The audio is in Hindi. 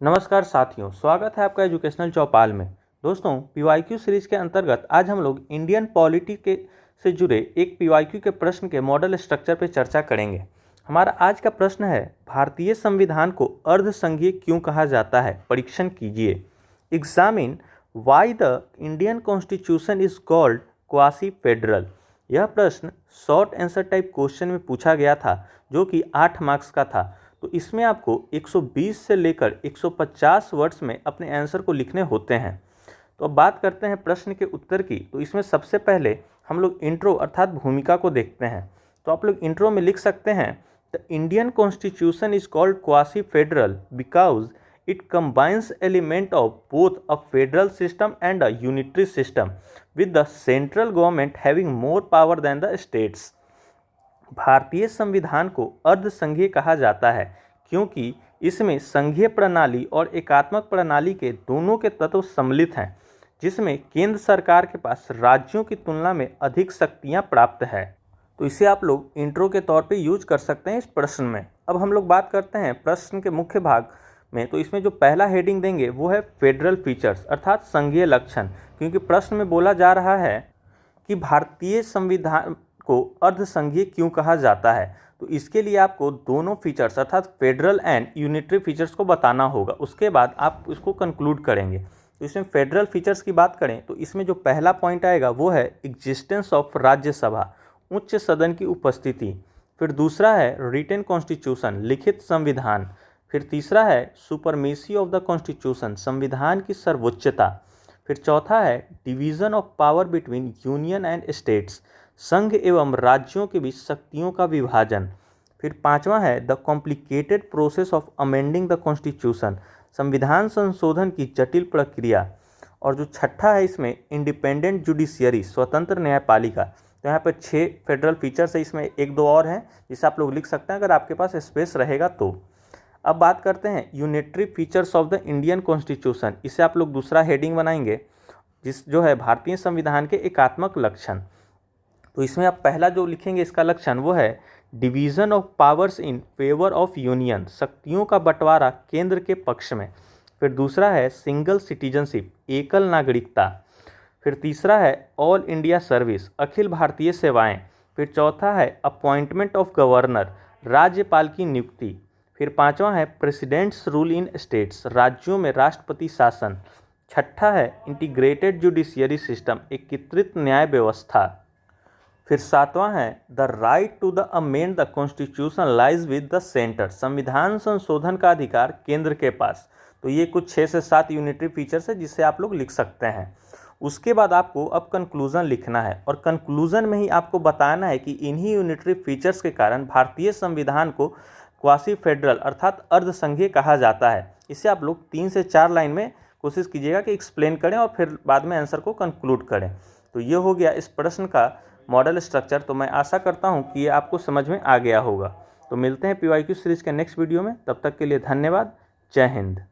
नमस्कार साथियों, स्वागत है आपका एजुकेशनल चौपाल में। दोस्तों, पीवाईक्यू सीरीज के अंतर्गत आज हम लोग इंडियन पॉलिटी के से जुड़े एक पीवाईक्यू के प्रश्न के मॉडल स्ट्रक्चर पर चर्चा करेंगे। हमारा आज का प्रश्न है, भारतीय संविधान को अर्धसंघीय क्यों कहा जाता है? परीक्षण कीजिए। Examine why the Indian constitution is called quasi federal. यह प्रश्न शॉर्ट आंसर टाइप क्वेश्चन में पूछा गया था, जो कि 8 मार्क्स का था। तो इसमें आपको 120 से लेकर 150 वर्ड्स में अपने आंसर को लिखने होते हैं। तो अब बात करते हैं प्रश्न के उत्तर की। तो इसमें सबसे पहले हम लोग इंट्रो अर्थात भूमिका को देखते हैं। तो आप लोग इंट्रो में लिख सकते हैं, the Indian constitution is called quasi federal because it combines element of both a federal system and a unitary system with the central government having more power than the states. भारतीय संविधान को अर्धसंघीय कहा जाता है क्योंकि इसमें संघीय प्रणाली और एकात्मक प्रणाली के दोनों के तत्व सम्मिलित हैं, जिसमें केंद्र सरकार के पास राज्यों की तुलना में अधिक शक्तियां प्राप्त है। तो इसे आप लोग इंट्रो के तौर पे यूज कर सकते हैं इस प्रश्न में। अब हम लोग बात करते हैं प्रश्न के मुख्य भाग में। तो इसमें जो पहला हेडिंग देंगे वो है फेडरल फीचर्स अर्थात संघीय लक्षण, क्योंकि प्रश्न में बोला जा रहा है कि भारतीय संविधान को अर्धसंघीय क्यों कहा जाता है। तो इसके लिए आपको दोनों फीचर्स अर्थात फेडरल एंड यूनिटरी फीचर्स को बताना होगा। उसके बाद आप इसको कंक्लूड करेंगे। तो इसमें फेडरल फीचर्स की बात करें तो इसमें जो पहला पॉइंट आएगा वो है एग्जिस्टेंस ऑफ राज्यसभा, उच्च सदन की उपस्थिति। फिर दूसरा है रिटन कॉन्स्टिट्यूशन, लिखित संविधान। फिर तीसरा है सुपरमेसी ऑफ द कॉन्स्टिट्यूशन, संविधान की सर्वोच्चता। फिर चौथा है division of power between union and states, संघ एवं राज्यों के बीच शक्तियों का विभाजन। फिर पांचवा है the complicated process of amending the constitution, संविधान संशोधन की जटिल प्रक्रिया। और जो छठा है इसमें इंडिपेंडेंट जुडिशियरी, स्वतंत्र न्यायपालिका। तो यहाँ पर 6 फेडरल फीचर्स है, इसमें 1-2 और हैं जिसे आप लोग लिख सकते हैं अगर आपके पास स्पेस रहेगा तो। अब बात करते हैं unitary features of the Indian constitution. इसे आप लोग दूसरा हेडिंग बनाएंगे, जो है भारतीय संविधान के एकात्मक लक्षण। तो इसमें आप पहला जो लिखेंगे इसका लक्षण वो है division of powers in favour of union, शक्तियों का बंटवारा केंद्र के पक्ष में। फिर दूसरा है सिंगल सिटीजनशिप, एकल नागरिकता। फिर तीसरा है all India service, Akhil Bharatiya सेवाएं। फिर चौथा है अपॉइंटमेंट ऑफ गवर्नर, राज्यपाल की नियुक्ति। फिर पांचवा है प्रेसिडेंट्स रूल इन स्टेट्स, राज्यों में राष्ट्रपति शासन। छठा है इंटीग्रेटेड जुडिशियरी सिस्टम, एकीकृत न्याय व्यवस्था। फिर सातवां है the right to the amend the constitution lies with the centre, संविधान संशोधन का अधिकार केंद्र के पास। तो ये कुछ 6 से 7 यूनिटरी फीचर्स है जिससे आप लोग लिख सकते हैं। उसके बाद आपको अब कंक्लूजन लिखना है और कंक्लूजन में ही आपको बताना है कि इन्हीं यूनिटरी फीचर्स के कारण भारतीय संविधान को क्वासी फेडरल अर्थात अर्धसंघीय कहा जाता है। इसे आप लोग 3 से 4 लाइन में कोशिश कीजिएगा कि एक्सप्लेन करें और फिर बाद में आंसर को कंक्लूड करें। तो ये हो गया इस प्रश्न का मॉडल स्ट्रक्चर। तो मैं आशा करता हूँ कि ये आपको समझ में आ गया होगा। तो मिलते हैं पीवाईक्यू सीरीज के नेक्स्ट वीडियो में। तब तक के लिए धन्यवाद। जय हिंद।